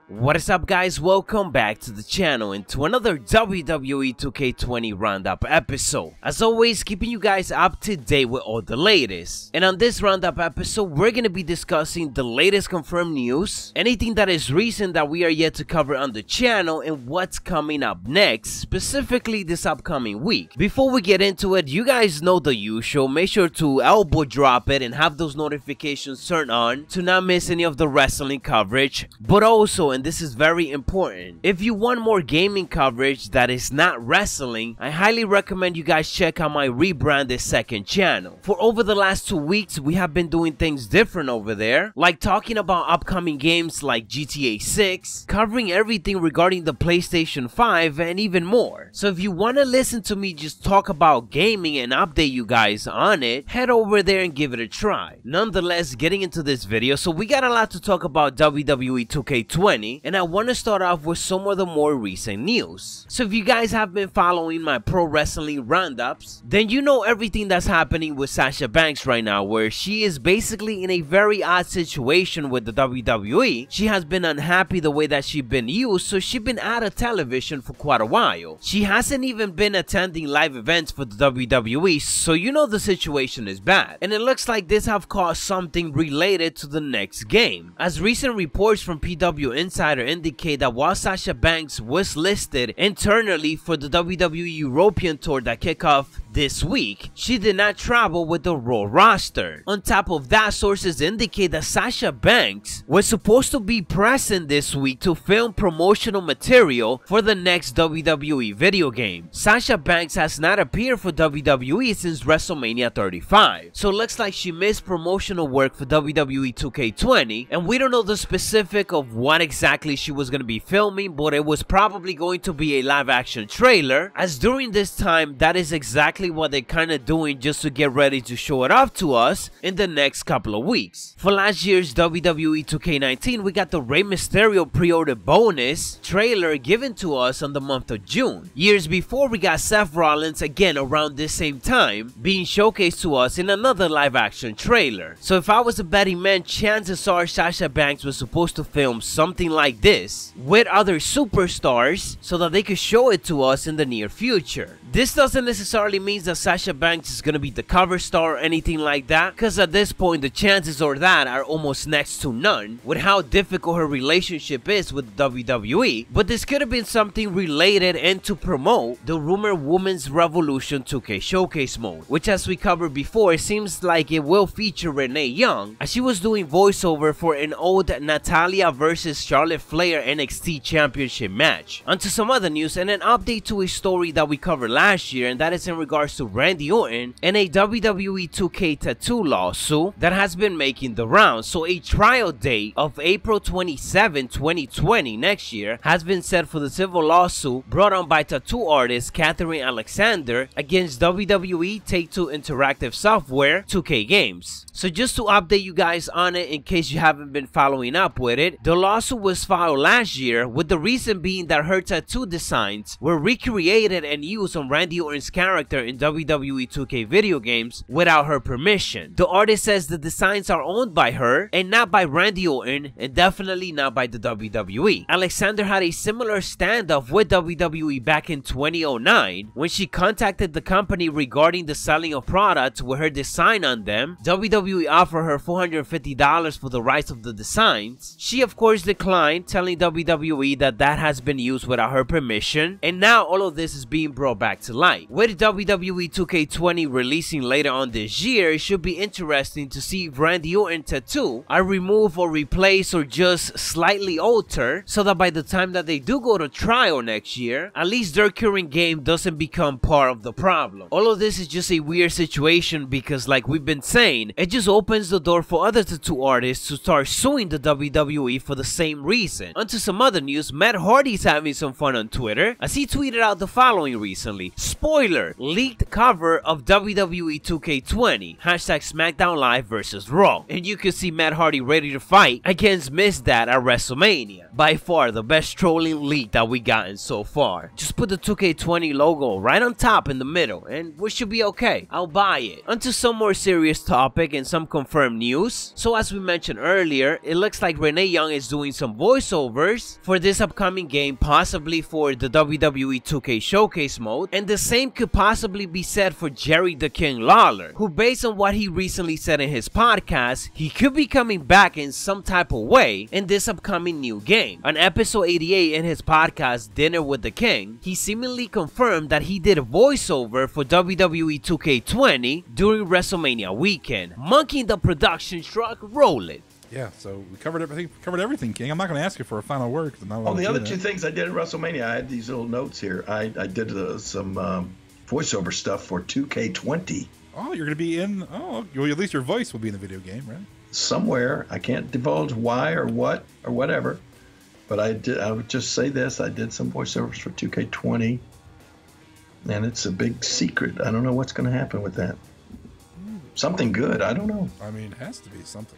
What is up, guys? Welcome back to the channel and to another WWE 2K20 roundup episode. As always, keeping you guys up to date with all the latest. And on this roundup episode, we're going to be discussing the latest confirmed news, anything that is recent that we are yet to cover on the channel, and what's coming up next, specifically this upcoming week. Before we get into it, you guys know the usual. Make sure to elbow drop it and have those notifications turned on to not miss any of the wrestling coverage. But also, and this is very important, if you want more gaming coverage that is not wrestling, I highly recommend you guys check out my rebranded second channel. For over the last 2 weeks, we have been doing things different over there, like talking about upcoming games like GTA 6, covering everything regarding the PlayStation 5, and even more. So if you want to listen to me just talk about gaming and update you guys on it, head over there and give it a try. Nonetheless, getting into this video, so we got a lot to talk about WWE 2K20, and I want to start off with some of the more recent news. So if you guys have been following my pro wrestling roundups, then you know everything that's happening with Sasha Banks right now, where she is basically in a very odd situation with the WWE. She has been unhappy the way that she's been used, so she's been out of television for quite a while. She hasn't even been attending live events for the WWE, so you know the situation is bad. And it looks like this have caused something related to the next game, as recent reports from PW Insider indicate that while Sasha Banks was listed internally for the WWE European tour that kicked off this week, she did not travel with the Raw roster. On top of that, sources indicate that Sasha Banks was supposed to be present this week to film promotional material for the next WWE video game. Sasha Banks has not appeared for WWE since WrestleMania 35, so it looks like she missed promotional work for WWE 2K20, and we don't know the specific of what exactly she was going to be filming, but it was probably going to be a live action trailer, as during this time that is exactly what they're kind of doing just to get ready to show it off to us in the next couple of weeks. For last year's WWE 2K19, we got the Rey Mysterio pre-order bonus trailer given to us on the month of June. Years before, we got Seth Rollins again around this same time being showcased to us in another live action trailer. So if I was a betting man, chances are Sasha Banks was supposed to film something like this with other superstars so that they could show it to us in the near future. This doesn't necessarily mean that Sasha Banks is going to be the cover star or anything like that, because at this point the chances of that are almost next to none with how difficult her relationship is with WWE. But this could have been something related and to promote the rumored Women's Revolution 2K Showcase mode, which, as we covered before, it seems like it will feature Renee Young, as she was doing voiceover for an old Natalya vs Charlotte Flair NXT Championship match. Onto some other news and an update to a story that we covered last year, and that is in regards to Randy Orton and a WWE 2K tattoo lawsuit that has been making the rounds. So a trial date of April 27, 2020 next year has been set for the civil lawsuit brought on by tattoo artist Catherine Alexander against WWE Take-Two Interactive Software 2K Games. So just to update you guys on it in case you haven't been following up with it, the lawsuit was filed last year, with the reason being that her tattoo designs were recreated and used on Randy Orton's character in WWE 2K video games without her permission. The artist says the designs are owned by her and not by Randy Orton, and definitely not by the WWE. Alexander had a similar standoff with WWE back in 2009 when she contacted the company regarding the selling of products with her design on them. WWE offered her $450 for the rights of the designs. She of course declined, telling WWE that that has been used without her permission, and now all of this is being brought back to light. With WWE 2K20 releasing later on this year, it should be interesting to see if Randy Orton tattoo are removed or replaced or just slightly altered, so that by the time that they do go to trial next year, at least their current game doesn't become part of the problem. All of this is just a weird situation because, like we've been saying, it just opens the door for other tattoo artists to start suing the WWE for the same reason. Onto some other news, Matt Hardy's having some fun on Twitter as he tweeted out the following recently. Spoiler, leaked cover of WWE 2K20, hashtag SmackDown Live vs Raw. And you can see Matt Hardy ready to fight against Miss That at WrestleMania. By far the best trolling leak that we gotten so far. Just put the 2K20 logo right on top in the middle and we should be okay. I'll buy it. Onto some more serious topic and some confirmed news. So as we mentioned earlier, it looks like Renee Young is doing some voiceovers for this upcoming game, possibly for the WWE 2K Showcase mode, and the same could possibly be said for Jerry the King Lawler, who based on what he recently said in his podcast, he could be coming back in some type of way in this upcoming new game. On episode 88 in his podcast Dinner with the King, he seemingly confirmed that he did a voiceover for WWE 2K20 during WrestleMania weekend. Monkeying the production truck, roll it. Yeah, so we covered everything, King. I'm not going to ask you for a final word. The other two things I did at WrestleMania, I had these little notes here. I did some voiceover stuff for 2K20. Oh, you're going to be in. Oh, well, at least your voice will be in the video game, right? Somewhere. I can't divulge why or what or whatever. But I would just say this. I did some voiceovers for 2K20. And it's a big secret. I don't know what's going to happen with that. Something good. I don't know. I mean, it has to be something.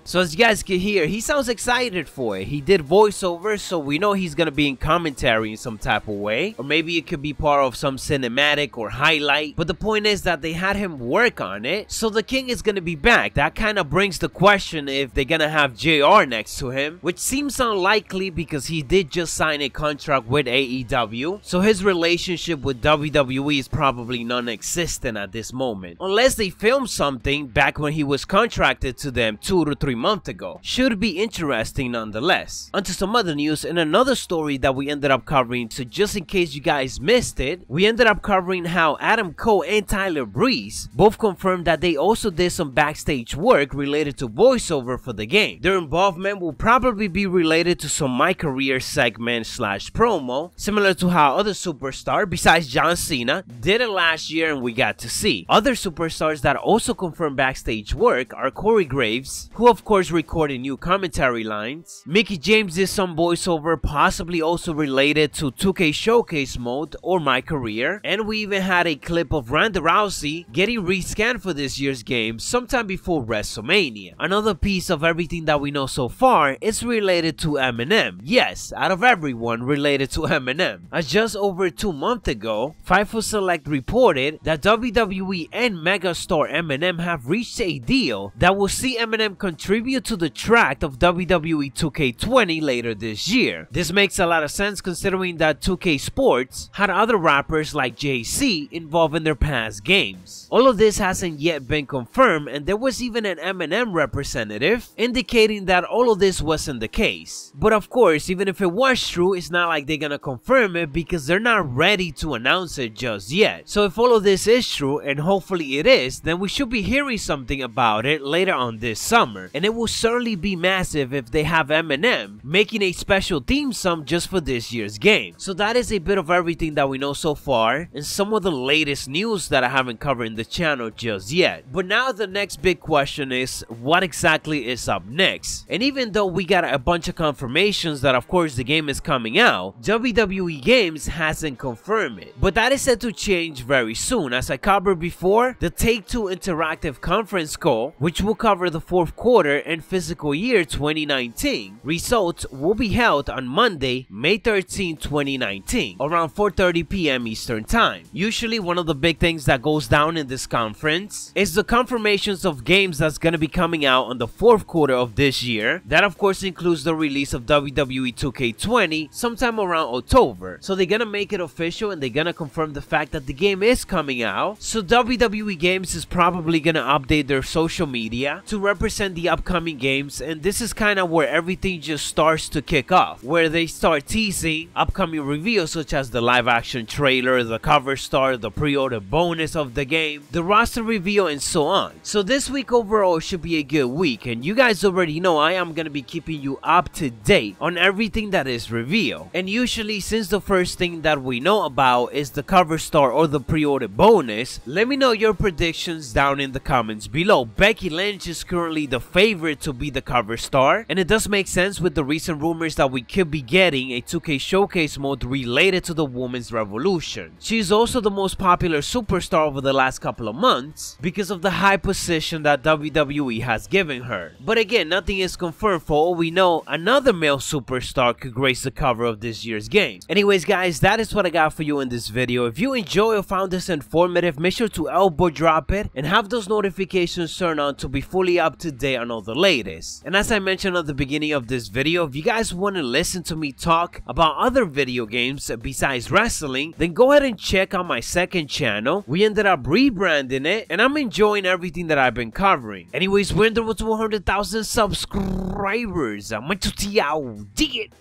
So as you guys can hear, he sounds excited for it. He did voiceovers, so we know he's gonna be in commentary in some type of way. Or maybe it could be part of some cinematic or highlight. But the point is that they had him work on it, so the King is gonna be back. That kind of brings the question if they're gonna have JR next to him, which seems unlikely because he did just sign a contract with AEW. So his relationship with WWE is probably non-existent at this moment. Unless they film something back when he was contracted to them 2 to 3 months ago. Should be interesting nonetheless. Onto some other news and another story that we ended up covering, so just in case you guys missed it, we ended up covering how Adam Cole and Tyler Breeze both confirmed that they also did some backstage work related to voiceover for the game. Their involvement will probably be related to some My Career segment slash promo, similar to how other superstars besides John Cena did it last year and we got to see. Other superstars that also confirmed backstage work are Corey Graves, who of course recorded new commentary lines. Mickie James did some voiceover, possibly also related to 2K Showcase mode or My Career, and we even had a clip of Ronda Rousey getting rescanned for this year's game sometime before WrestleMania. Another piece of everything that we know so far is related to Eminem. Yes, out of everyone, related to Eminem. As just over 2 months ago, Fightful Select reported that WWE and megastar Eminem have reached a deal that will see Eminem contribute to the track of WWE 2K20 later this year. This makes a lot of sense considering that 2K Sports had other rappers like JC involved in their past games. All of this hasn't yet been confirmed, and there was even an Eminem representative indicating that all of this wasn't the case. But of course, even if it was true, it's not like they're gonna confirm it because they're not ready to announce it just yet. So if all of this is true, and hopefully it is, then we should be hearing something about it later on this summer. And it will certainly be massive if they have Eminem making a special theme song just for this year's game. So that is a bit of everything that we know so far, and some of the latest news that I haven't covered in the channel just yet. But now the next big question is, what exactly is up next? And even though we got a bunch of confirmations that of course the game is coming out, WWE Games hasn't confirmed it. But that is set to change very soon. As I covered before, the Take-Two Interactive conference call, which will cover the 4th quarter and fiscal year 2019 results, will be held on Monday, May 13, 2019, around 4:30 p.m. Eastern Time. Usually one of the big things that goes down in this conference is the confirmations of games that's going to be coming out on the 4th quarter of this year. That of course includes the release of WWE 2K20 sometime around October. So they're going to make it official and they're going to confirm the fact that the game is coming out. So WWE Games is probably going to update their social media to represent the upcoming games, and this is kind of where everything just starts to kick off, where they start teasing upcoming reveals such as the live action trailer, the cover star, the pre-order bonus of the game, the roster reveal, and so on. So this week overall should be a good week, and you guys already know I am going to be keeping you up to date on everything that is revealed. And usually since the first thing that we know about is the cover star or the pre-order bonus, let me know your predictions down in the comments below. Becky Lynch is currently the favorite favorite to be the cover star, and it does make sense with the recent rumors that we could be getting a 2K Showcase mode related to the women's revolution. She's also the most popular superstar over the last couple of months because of the high position that WWE has given her. But again, nothing is confirmed. For all we know, another male superstar could grace the cover of this year's game. Anyways guys, that is what I got for you in this video. If you enjoy or found this informative, make sure to elbow drop it and have those notifications turned on to be fully up to date on all the latest. And as I mentioned at the beginning of this video, if you guys want to listen to me talk about other video games besides wrestling, then go ahead and check out my second channel. We ended up rebranding it and I'm enjoying everything that I've been covering. Anyways, we're in the road to 100,000 subscribers. Macho T out. Dig it.